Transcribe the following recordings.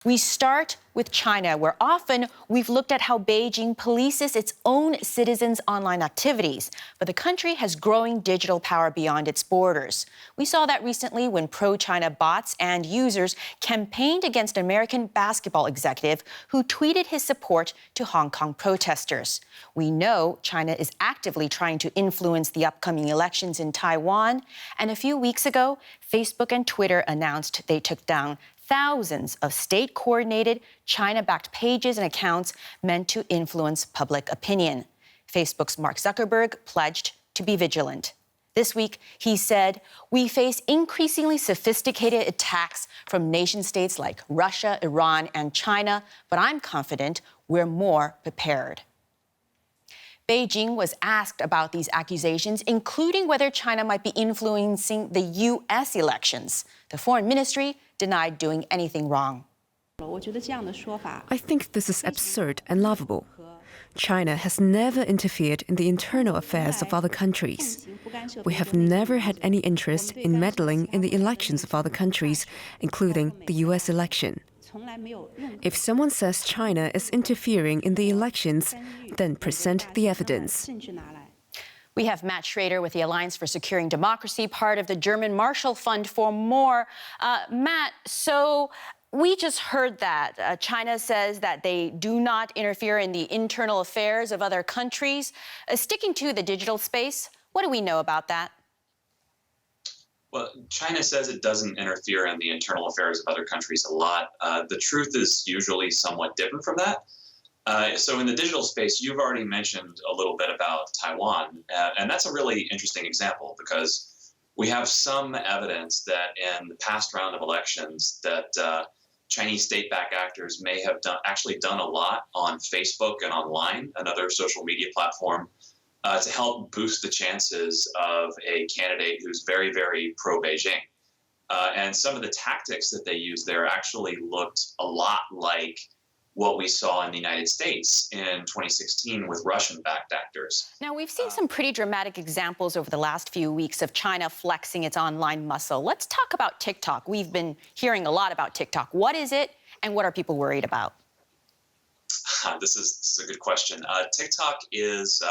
We start with China, where often we've looked at how Beijing polices its own citizens' online activities. But the country has growing digital power beyond its borders. We saw that recently when pro-China bots and users campaigned against an American basketball executive who tweeted his support to Hong Kong protesters. We know China is actively trying to influence the upcoming elections in Taiwan. And a few weeks ago, Facebook and Twitter announced they took down thousands of state-coordinated, China-backed pages and accounts meant to influence public opinion. Facebook's Mark Zuckerberg pledged to be vigilant. This week, he said, "We face increasingly sophisticated attacks from nation-states like Russia, Iran, and China, but I'm confident we're more prepared." Beijing was asked about these accusations, including whether China might be influencing the U.S. elections. The foreign ministry denied doing anything wrong. I think this is absurd and laughable. China has never interfered in the internal affairs of other countries. We have never had any interest in meddling in the elections of other countries, including the U.S. election. If someone says China is interfering in the elections, then present the evidence. We have Matt Schrader with the Alliance for Securing Democracy, part of the German Marshall Fund, for more. Matt, so we just heard that China says that they do not interfere in the internal affairs of other countries. Sticking to the digital space, what do we know about that? Well, China says it doesn't interfere in the internal affairs of other countries a lot. The truth is usually somewhat different from that. So in the digital space, you've already mentioned a little bit about Taiwan, and that's a really interesting example because we have some evidence that in the past round of elections that Chinese state-backed actors may have actually done a lot on Facebook and online, another social media platform, to help boost the chances of a candidate who's very, very pro-Beijing. And some of the tactics that they used there actually looked a lot like what we saw in the United States in 2016 with Russian-backed actors. Now, we've seen some pretty dramatic examples over the last few weeks of China flexing its online muscle. Let's talk about TikTok. We've been hearing a lot about TikTok. What is it, and what are people worried about? This is a good question. TikTok is,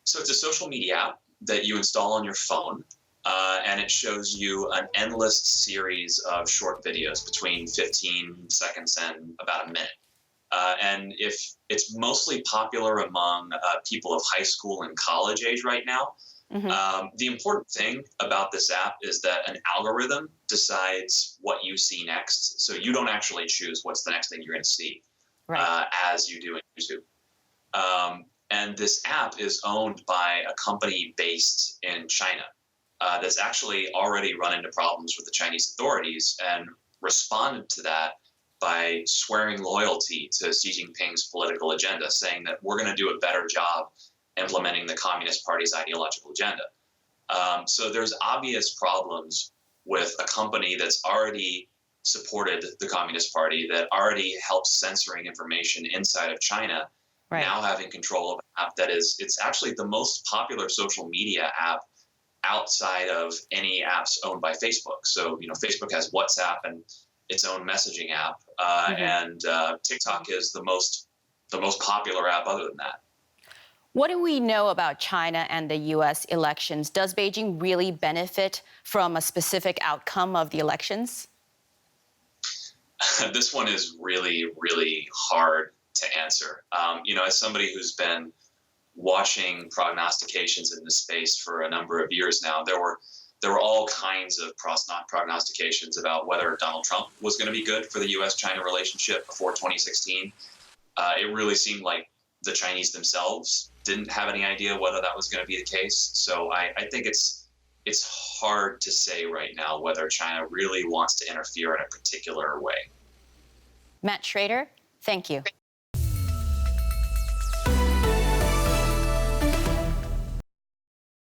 so it's a social media app that you install on your phone, and it shows you an endless series of short videos between 15 seconds and about a minute. And if it's mostly popular among people of high school and college age right now, the important thing about this app is that an algorithm decides what you see next. So you don't actually choose what's the next thing you're going to see, as you do in YouTube. And this app is owned by a company based in China that's actually already run into problems with the Chinese authorities and responded to that by swearing loyalty to Xi Jinping's political agenda, saying that we're going to do a better job implementing the Communist Party's ideological agenda. So there's obvious problems with a company that's already supported the Communist Party, that already helps censoring information inside of China, now having control of an app that it's actually the most popular social media app outside of any apps owned by Facebook. So, Facebook has WhatsApp and its own messaging app, and TikTok is the most popular app other than that. What do we know about China and the U.S. elections? Does Beijing really benefit from a specific outcome of the elections? This one is really, really hard to answer. As somebody who's been watching prognostications in this space for a number of years now, there were all kinds of prognostications about whether Donald Trump was going to be good for the U.S.-China relationship before 2016. It really seemed like the Chinese themselves didn't have any idea whether that was going to be the case. So I think it's hard to say right now whether China really wants to interfere in a particular way. Matt Schrader, thank you.